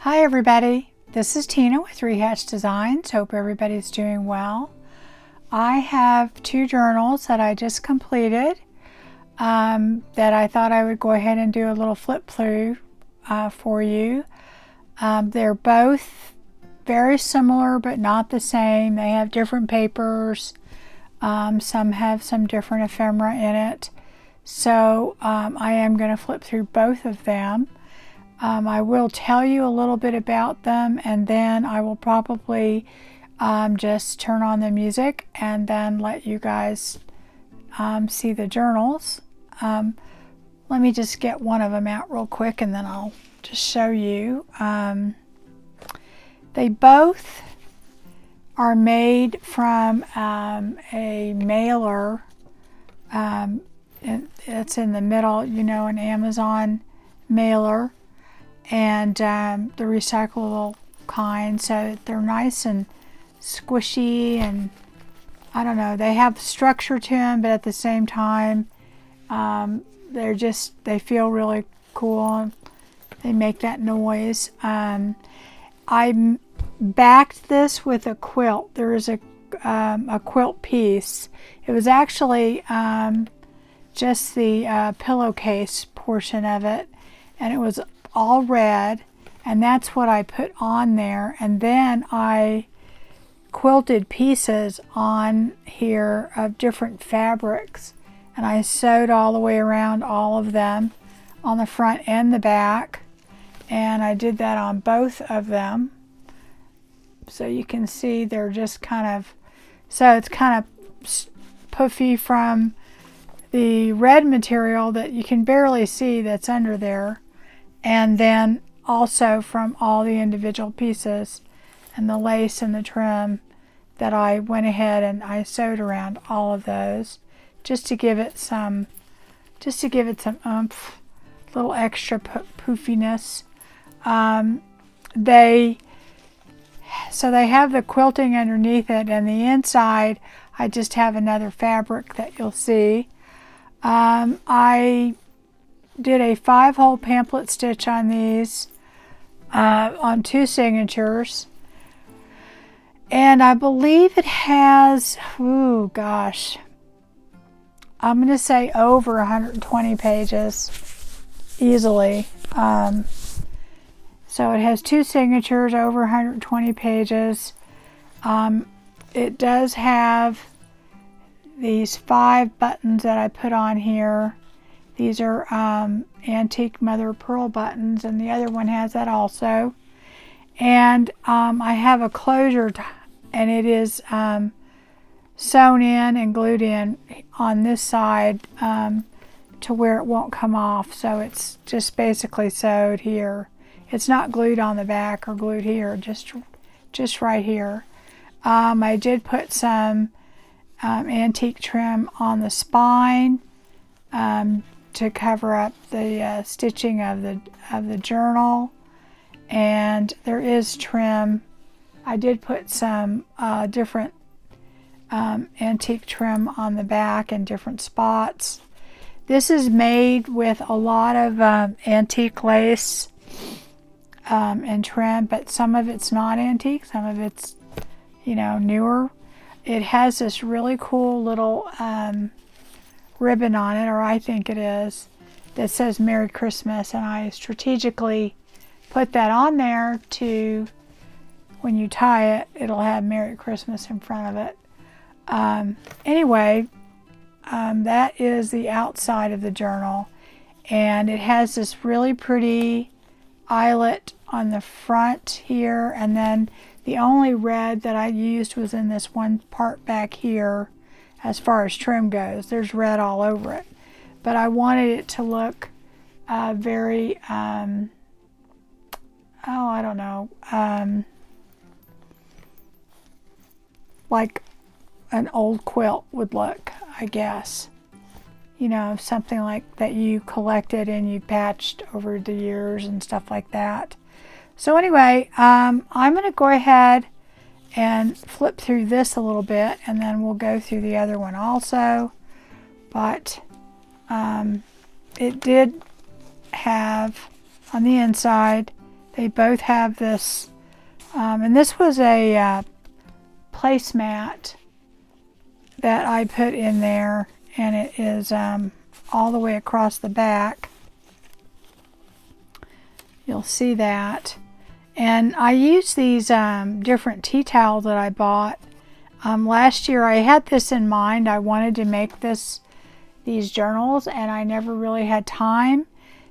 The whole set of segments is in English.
Hi everybody, this is Tina with Rehatch Designs. Hope everybody's doing well. I have two journals that I just completed that I thought I would go ahead and do a little flip through for you. They're both very similar but not the same. They have different papers. Some have some different ephemera in it. So I am going to flip through both of them. I will tell you a little bit about them, and then I will probably just turn on the music and then let you guys see the journals. Let me just get one of them out real quick and then I'll just show you. They both are made from a mailer. It's in the middle, you know, an Amazon mailer. And the recyclable kind, so they're nice and squishy, and I don't know, they have structure to them, but at the same time they feel really cool. They make that noise. I backed this with a quilt. There is a quilt piece. It was actually just the pillowcase portion of it, and it was all red, and that's what I put on there, and then I quilted pieces on here of different fabrics, and I sewed all the way around all of them on the front and the back, and I did that on both of them. So you can see they're just kind of, so it's kind of puffy from the red material that you can barely see that's under there, and then also from all the individual pieces and the lace and the trim that I went ahead and I sewed around all of those just to give it some oomph, little extra poofiness. So they have the quilting underneath it, and the inside I just have another fabric that you'll see. I did a 5-hole pamphlet stitch on these on 2 signatures, and I believe it has, ooh gosh, I'm going to say over 120 pages easily. So it has 2 signatures, over 120 pages. It does have these 5 buttons that I put on here. These are antique mother of pearl buttons, and the other one has that also. And I have a closure, and it is sewn in and glued in on this side to where it won't come off. So it's just basically sewed here. It's not glued on the back or glued here, just right here. I did put some antique trim on the spine to cover up the stitching of the journal, and there is trim. I did put some different antique trim on the back in different spots. This is made with a lot of antique lace and trim, but some of it's not antique, some of it's, you know, newer. It has this really cool little ribbon on it, or I think it is, that says Merry Christmas, and I strategically put that on there to, when you tie it, it'll have Merry Christmas in front of it. Anyway, that is the outside of the journal, and it has this really pretty eyelet on the front here, and then the only red that I used was in this one part back here. As far as trim goes, there's red all over it, but I wanted it to look very I don't know, like an old quilt would look, I guess. You know, something like that you collected and you patched over the years and stuff like that. So anyway, I'm going to go ahead and flip through this a little bit, and then we'll go through the other one also. But it did have on the inside They both have this, and this was a placemat that I put in there, and it is all the way across the back. You'll see that. And I used these different tea towels that I bought. Last year I had this in mind. I wanted to make these journals, and I never really had time.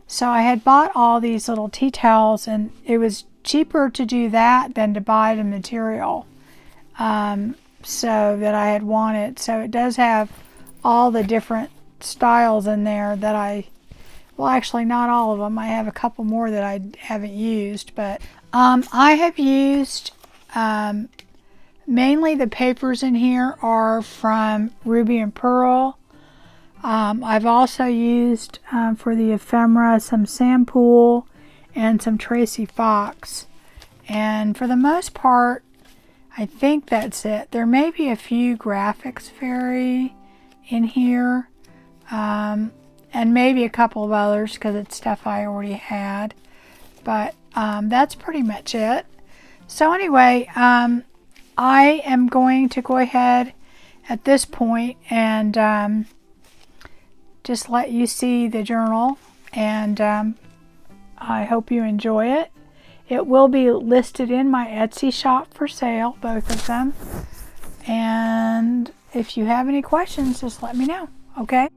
So I had bought all these little tea towels, and it was cheaper to do that than to buy the material so that I had wanted. So it does have all the different styles in there that well, actually not all of them. I have a couple more that I haven't used, but I have used mainly the papers in here are from Ruby and Pearl. I've also used for the ephemera some Sampool and some Tracy Fox, and for the most part I think that's it. There may be a few Graphics Fairy in here, and maybe a couple of others because it's stuff I already had, but that's pretty much it. So anyway, I am going to go ahead at this point and just let you see the journal, and I hope you enjoy it. It will be listed in my Etsy shop for sale, both of them. And if you have any questions, just let me know, okay?